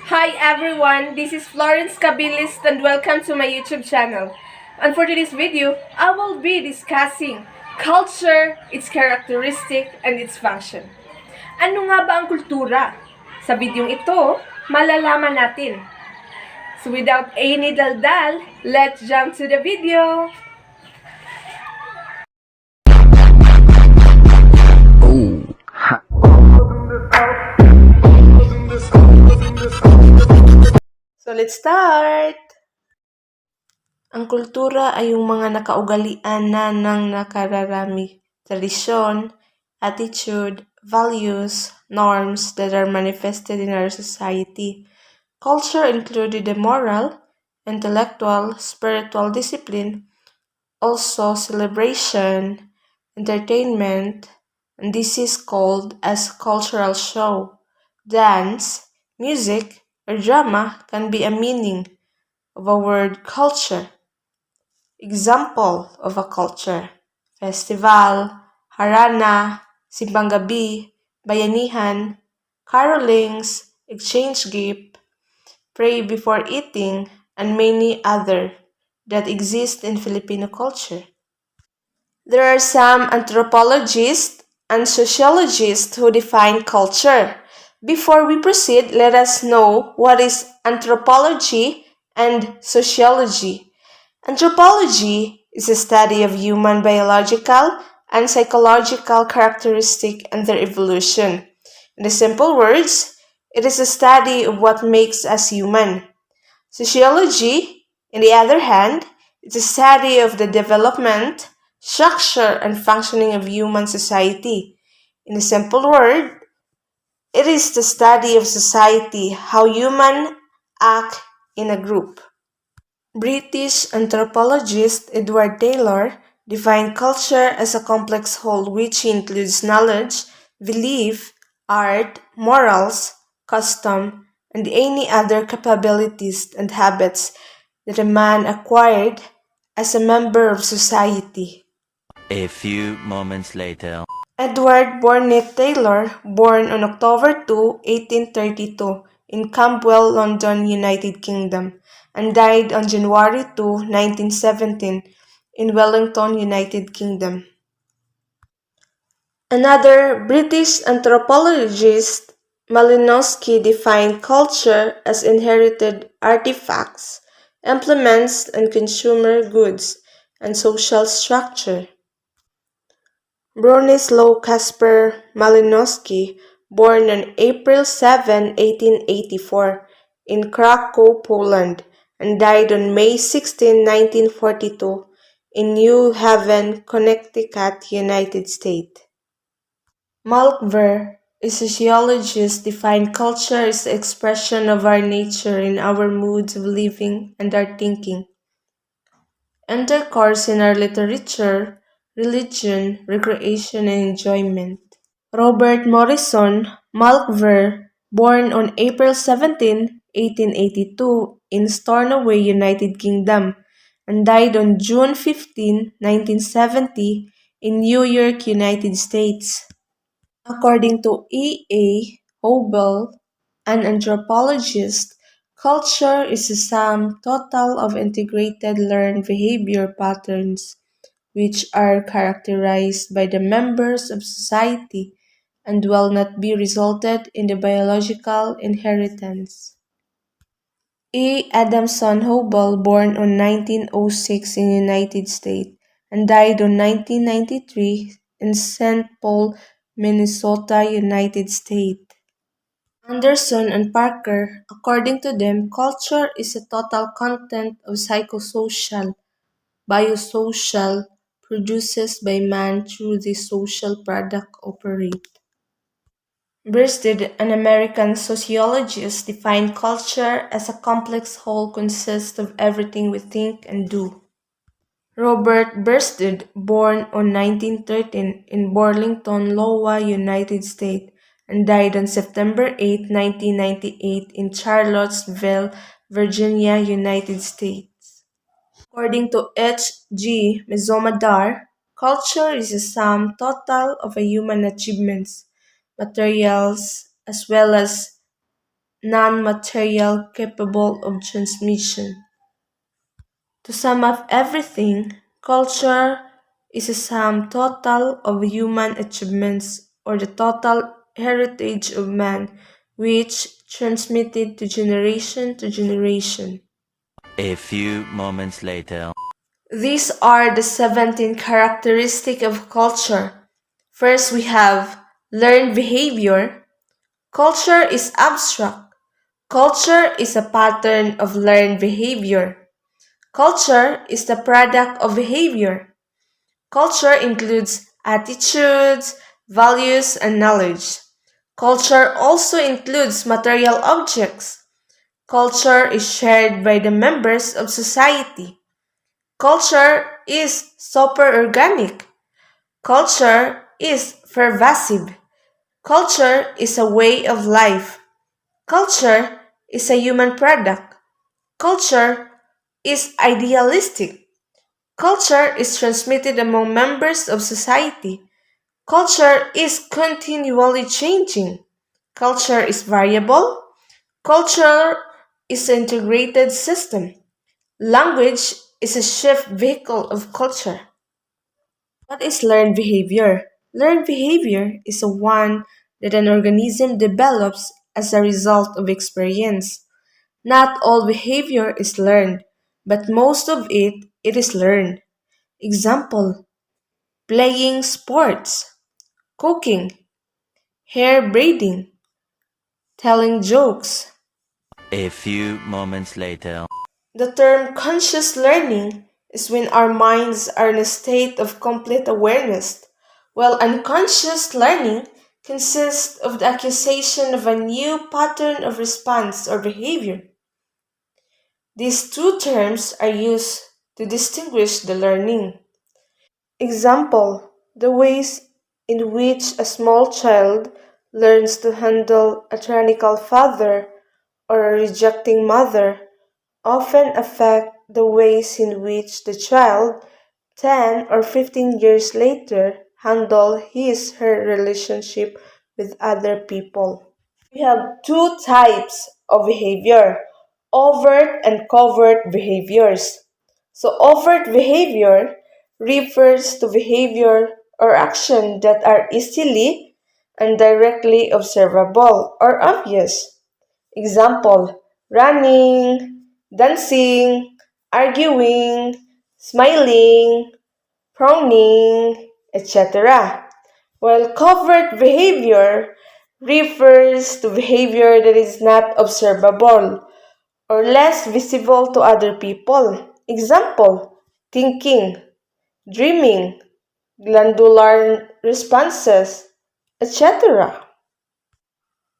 Hi everyone, this is Florence Cabiles and welcome to my YouTube channel. And for today's video, I will be discussing culture, its characteristic, and its function. Ano nga ba ang kultura? Sa videong ito, malalaman natin. So without any daldal, let's jump to the video! So let's start! Ang kultura ay yung mga nakaugalian na ng nakararami, tradisyon, attitude, values, norms that are manifested in our society. Culture included the moral, intellectual, spiritual discipline, also celebration, entertainment, and this is called as cultural show. Dance, music, or drama can be a meaning of a word culture. Example of a culture: festival, harana, simbang gabi, bayanihan, carolings, exchange gift, pray before eating, and many other that exist in Filipino culture. There are some anthropologists and sociologists who define culture. Before we proceed, let us know what is anthropology and sociology. Anthropology is a study of human biological and psychological characteristics and their evolution. In the simple words, it is a study of what makes us human. Sociology, on the other hand, is a study of the development, structure, and functioning of human society. In a simple word, it is the study of society, how humans act in a group. British anthropologist Edward Taylor defined culture as a complex whole which includes knowledge, belief, art, morals, custom, and any other capabilities and habits that a man acquired as a member of society. A few moments later. Edward Burnett Taylor, born on October 2, 1832, in Camberwell, London, United Kingdom, and died on January 2, 1917, in Wellington, United Kingdom. Another British anthropologist, Malinowski, defined culture as inherited artifacts, implements, and consumer goods, and social structure. Bronislaw Kasper Malinowski, born on April 7, 1884, in Krakow, Poland, and died on May 16, 1942, in New Haven, Connecticut, United States. Malkver, a sociologist, defined culture as the expression of our nature in our moods of living and our thinking. Intercourse in our literature, religion, recreation, and enjoyment. Robert Morrison Malkver, born on April 17, 1882, in Stornoway, United Kingdom, and died on June 15, 1970, in New York, United States. According to E. A. Hobel, an anthropologist, culture is a sum total of integrated learned behavior patterns which are characterized by the members of society and will not be resulted in the biological inheritance. E. Adamson Hobel, born on 1906 in United States and died on 1993 in St. Paul, Minnesota, United States. Anderson and Parker, according to them, culture is a total content of psychosocial, biosocial, produces by man through the social product operate. Birstead, an American sociologist, defined culture as a complex whole consists of everything we think and do. Robert Birstead, born on 1913 in Burlington, Iowa, United States, and died on September 8, 1998 in Charlottesville, Virginia, United States. According to H. G. Mezomadar, culture is a sum total of a human achievements, materials, as well as non material capable of transmission. To sum up everything, culture is a sum total of human achievements or the total heritage of man which transmitted to generation. A few moments later. These are the 17 characteristics of culture. First, we have learned behavior. Culture is abstract. Culture is a pattern of learned behavior. Culture is the product of behavior. Culture includes attitudes, values, and knowledge. Culture also includes material objects. Culture is shared by the members of society. Culture is super-organic. Culture is pervasive. Culture is a way of life. Culture is a human product. Culture is idealistic. Culture is transmitted among members of society. Culture is continually changing. Culture is variable. Culture is an integrated system. Language is a shift vehicle of culture. What is learned behavior? Learned behavior is a one that an organism develops as a result of experience. Not all behavior is learned, but most of it is learned. Example, playing sports, cooking, hair braiding, telling jokes. A few moments later. The term conscious learning is when our minds are in a state of complete awareness, while unconscious learning consists of the acquisition of a new pattern of response or behavior. These two terms are used to distinguish the learning. Example, the ways in which a small child learns to handle a tyrannical father or a rejecting mother often affect the ways in which the child, 10 or 15 years later, handle his/her relationship with other people. We have two types of behavior, overt and covert behaviors. So, overt behavior refers to behavior or action that are easily and directly observable or obvious. Example, running, dancing, arguing, smiling, frowning, etc. While covert behavior refers to behavior that is not observable or less visible to other people. Example, thinking, dreaming, glandular responses, etc.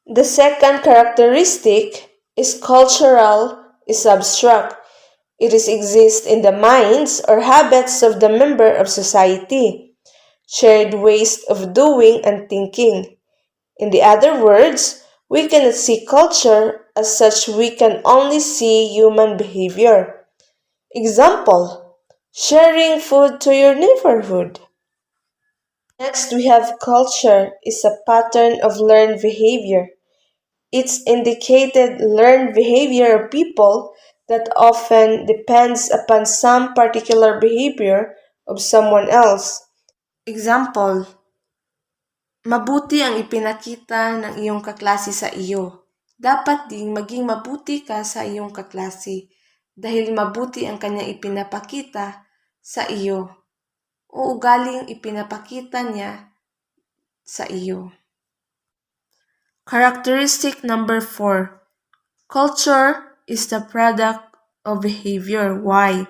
The second characteristic is cultural is abstract. It is exists in the minds or habits of the member of society, shared ways of doing and thinking. In the other words, we cannot see culture as such, we can only see human behavior. Example, sharing food to your neighborhood. Next, we have culture is a pattern of learned behavior. It's indicated learned behavior of people that often depends upon some particular behavior of someone else. Example, mabuti ang ipinakita ng iyong kaklase sa iyo. Dapat ding maging mabuti ka sa iyong kaklase dahil mabuti ang kanyang ipinapakita sa iyo o ugaling ipinapakita niya sa iyo. Characteristic number 4. Culture is the product of behavior. Why?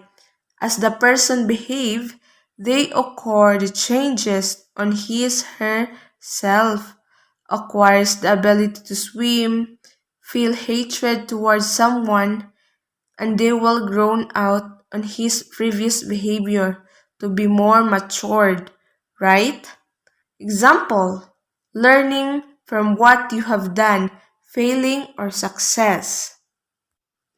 As the person behave, they occur the changes on his/her self, acquires the ability to swim, feel hatred towards someone, and they will grown out on his previous behavior to be more matured, right? Example, learning from what you have done, failing or success.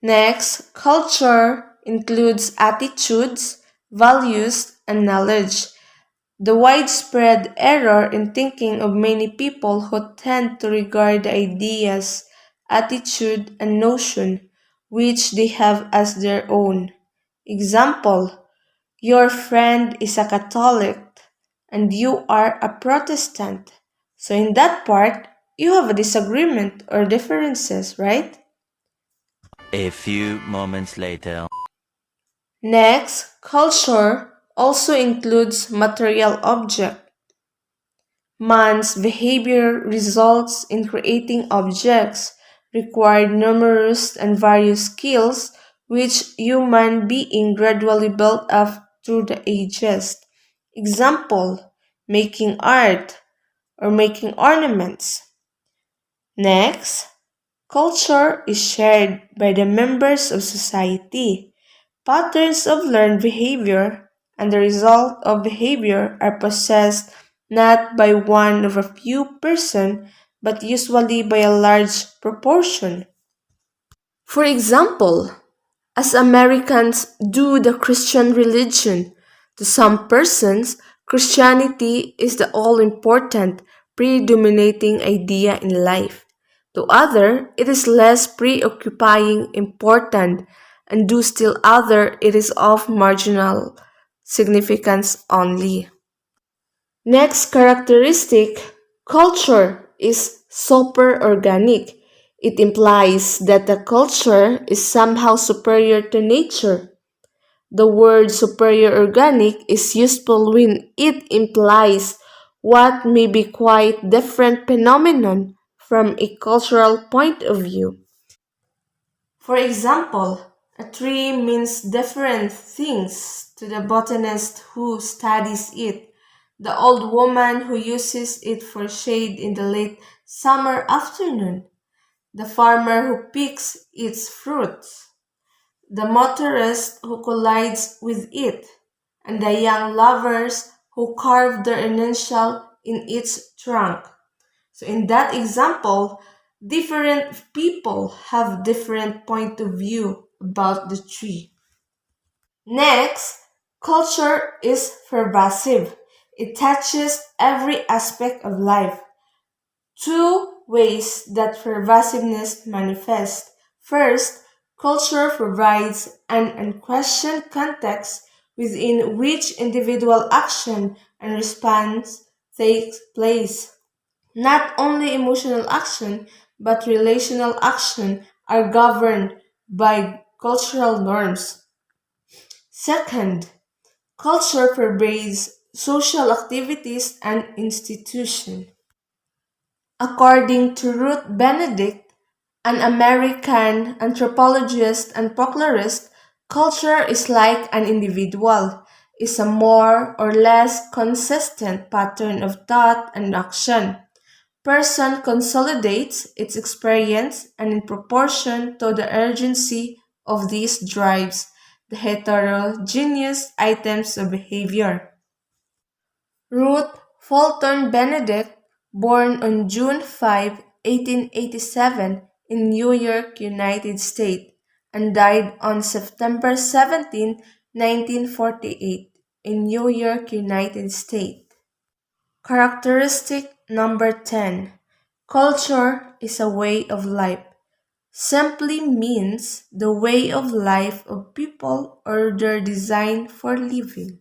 Next, culture includes attitudes, values, and knowledge. The widespread error in thinking of many people who tend to regard the ideas, attitude, and notion, which they have as their own. Example: your friend is a Catholic and you are a Protestant. So, in that part, you have a disagreement or differences, right? A few moments later. Next, culture also includes material object. Man's behavior results in creating objects, required numerous and various skills which human being gradually built up through the ages. Example, making art or making ornaments. Next, culture is shared by the members of society. Patterns of learned behavior and the result of behavior are possessed not by one of a few persons but usually by a large proportion. For example, as Americans do the Christian religion, to some persons, Christianity is the all important, predominating idea in life. To other, it is less preoccupying important, and to still other, it is of marginal significance only. Next characteristic, culture is super organic. It implies that the culture is somehow superior to nature. The word superior organic is useful when it implies what may be quite different phenomenon from a cultural point of view. For example, a tree means different things to the botanist who studies it, the old woman who uses it for shade in the late summer afternoon, the farmer who picks its fruits, the motorist who collides with it, and the young lovers who carve their initial in its trunk. So in that example, different people have different point of view about the tree. Next, culture is pervasive. It touches every aspect of life. Two ways that pervasiveness manifests. First, culture provides an unquestioned context within which individual action and response takes place. Not only emotional action, but relational action are governed by cultural norms. Second, culture pervades social activities and institutions. According to Ruth Benedict, an American anthropologist and folklorist, culture is like an individual, is a more or less consistent pattern of thought and action. Person consolidates its experience and in proportion to the urgency of these drives the heterogeneous items of behavior. Ruth Fulton Benedict, born on June 5, 1887 in New York, United States, and died on September 17, 1948 in New York, United States. Characteristic number 10. Culture is a way of life. Simply means the way of life of people or their design for living.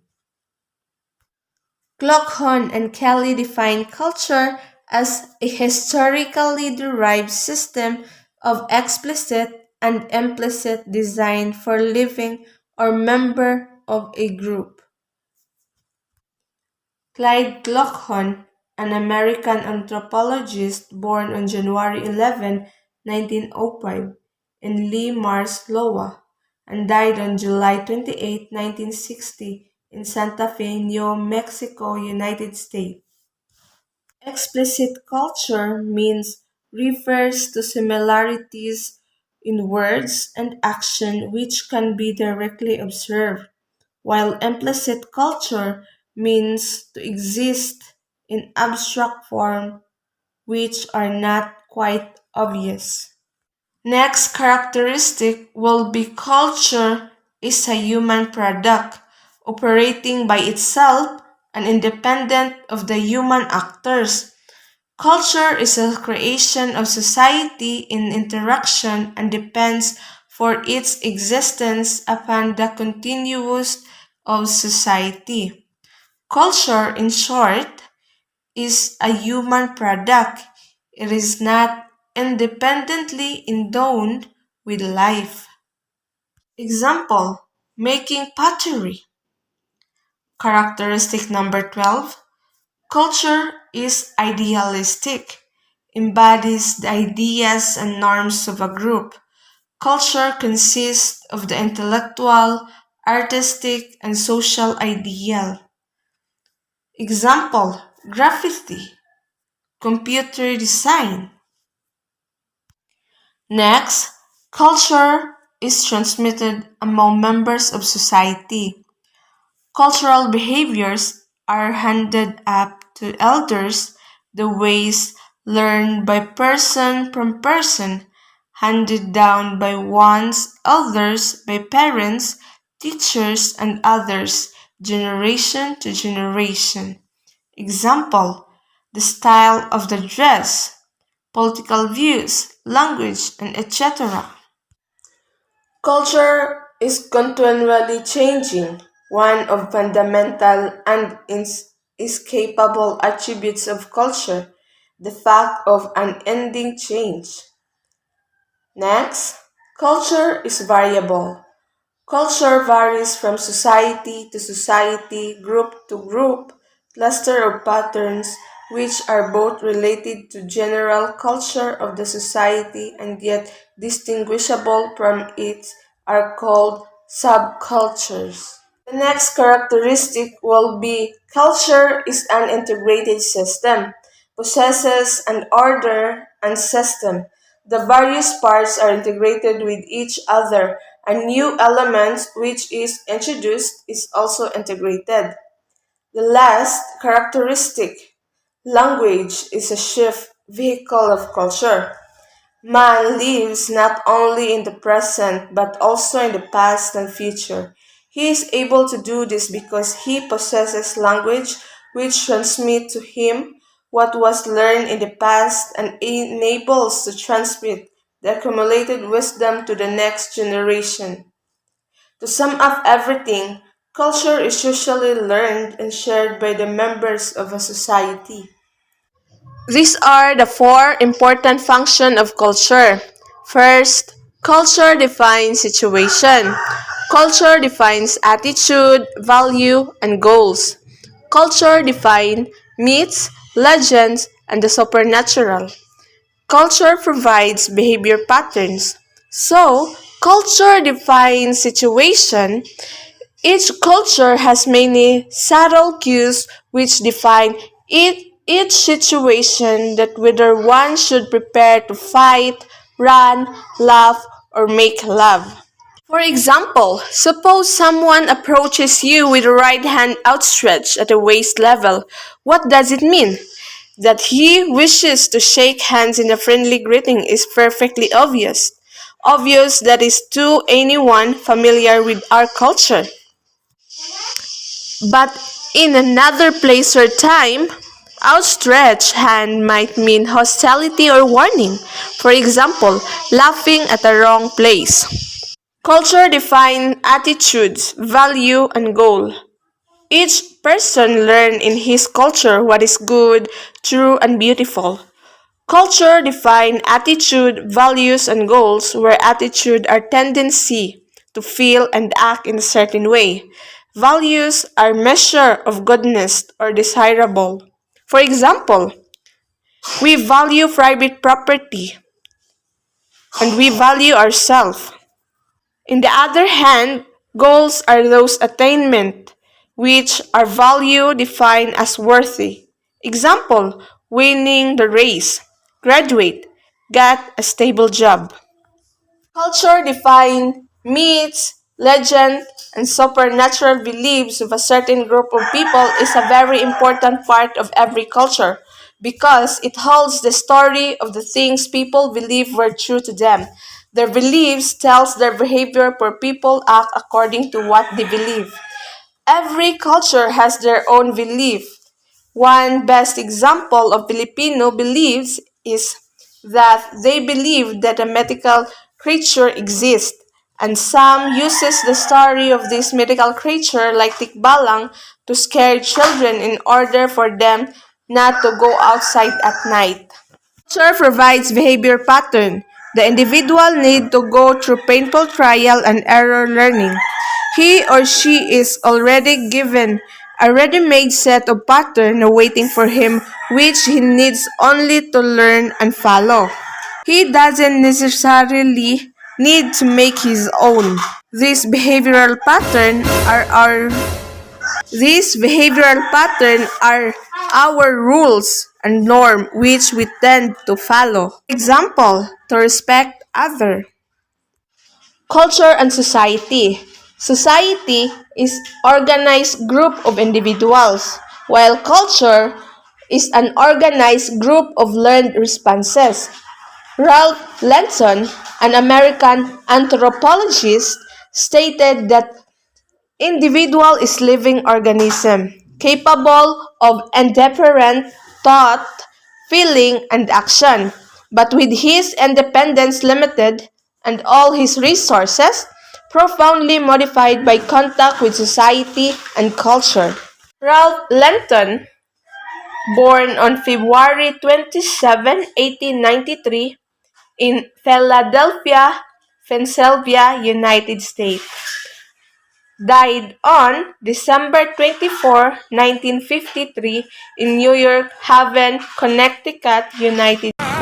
Clockhorn and Kelly define culture as a historically derived system of explicit and implicit design for living or member of a group. Clyde Clockhorn, an American anthropologist born on January 11, 1905, in Lee Mars, Iowa, and died on July 28, 1960, in Santa Fe, New Mexico, United States. Explicit culture means refers to similarities in words and action which can be directly observed, while implicit culture means to exist in abstract form which are not quite obvious. Next characteristic will be culture is a human product operating by itself and independent of the human actors. Culture is a creation of society in interaction and depends for its existence upon the continuous of society. Culture, in short, is a human product. It is not independently endowed with life. Example, making pottery. Characteristic number 12. Culture is idealistic, embodies the ideas and norms of a group. Culture consists of the intellectual, artistic, and social ideal. Example, graffiti, computer design. Next, culture is transmitted among members of society. Cultural behaviors are handed up to elders, the ways learned by person from person, handed down by one's elders, by parents, teachers, and others, generation to generation. Example, the style of the dress, political views, language, and etc. Culture is continually changing. One of fundamental and inescapable attributes of culture, the fact of unending change. Next, culture is variable. Culture varies from society to society, group to group, cluster of patterns, which are both related to general culture of the society and yet distinguishable from it, are called subcultures. The next characteristic will be culture is an integrated system, possesses an order and system. The various parts are integrated with each other. A new element which is introduced is also integrated. The last characteristic, language, is a shift vehicle of culture. Man lives not only in the present but also in the past and future. He is able to do this because he possesses language which transmits to him what was learned in the past and enables to transmit the accumulated wisdom to the next generation. To sum up everything, culture is usually learned and shared by the members of a society. These are the four important functions of culture. First, culture defines situation. Culture defines attitude, value, and goals. Culture defines myths, legends, and the supernatural. Culture provides behavior patterns. So, culture defines situation. Each culture has many subtle cues which define each situation that whether one should prepare to fight, run, laugh, or make love. For example, suppose someone approaches you with the right hand outstretched at the waist level. What does it mean? That he wishes to shake hands in a friendly greeting is perfectly obvious. Obvious that is to anyone familiar with our culture. But in another place or time, outstretched hand might mean hostility or warning. For example, laughing at the wrong place. Culture defines attitudes, value, and goal. Each person learns in his culture what is good, true, and beautiful. Culture defines attitude, values, and goals, where attitude are tendency to feel and act in a certain way. Values are measure of goodness or desirable. For example, we value private property and we value ourselves. In the other hand, goals are those attainment which are value defined as worthy. Example, winning the race, graduate, get a stable job. Culture defines myths, legend, and supernatural beliefs of a certain group of people is a very important part of every culture because it holds the story of the things people believe were true to them. Their beliefs tells their behavior for people act according to what they believe. Every culture has their own belief. One best example of Filipino beliefs is that they believe that a mythical creature exists, and some uses the story of this mythical creature like tikbalang to scare children in order for them not to go outside at night. Culture provides behavior pattern. The individual need to go through painful trial and error learning. He or she is already given a ready-made set of pattern waiting for him which he needs only to learn and follow. He doesn't necessarily need to make his own. These behavioral patterns are our These behavioral patterns are our rules and norm which we tend to follow. Example, to respect other. Culture and society. Society is organized group of individuals, while culture is an organized group of learned responses. Ralph Lenson, an American anthropologist, stated that individual is living organism, capable of indifferent thought, feeling, and action, but with his independence limited and all his resources profoundly modified by contact with society and culture. Ralph Lenton, born on February 27, 1893, in Philadelphia, Pennsylvania, United States, died on December 24, 1953 in New York Haven, Connecticut, United States.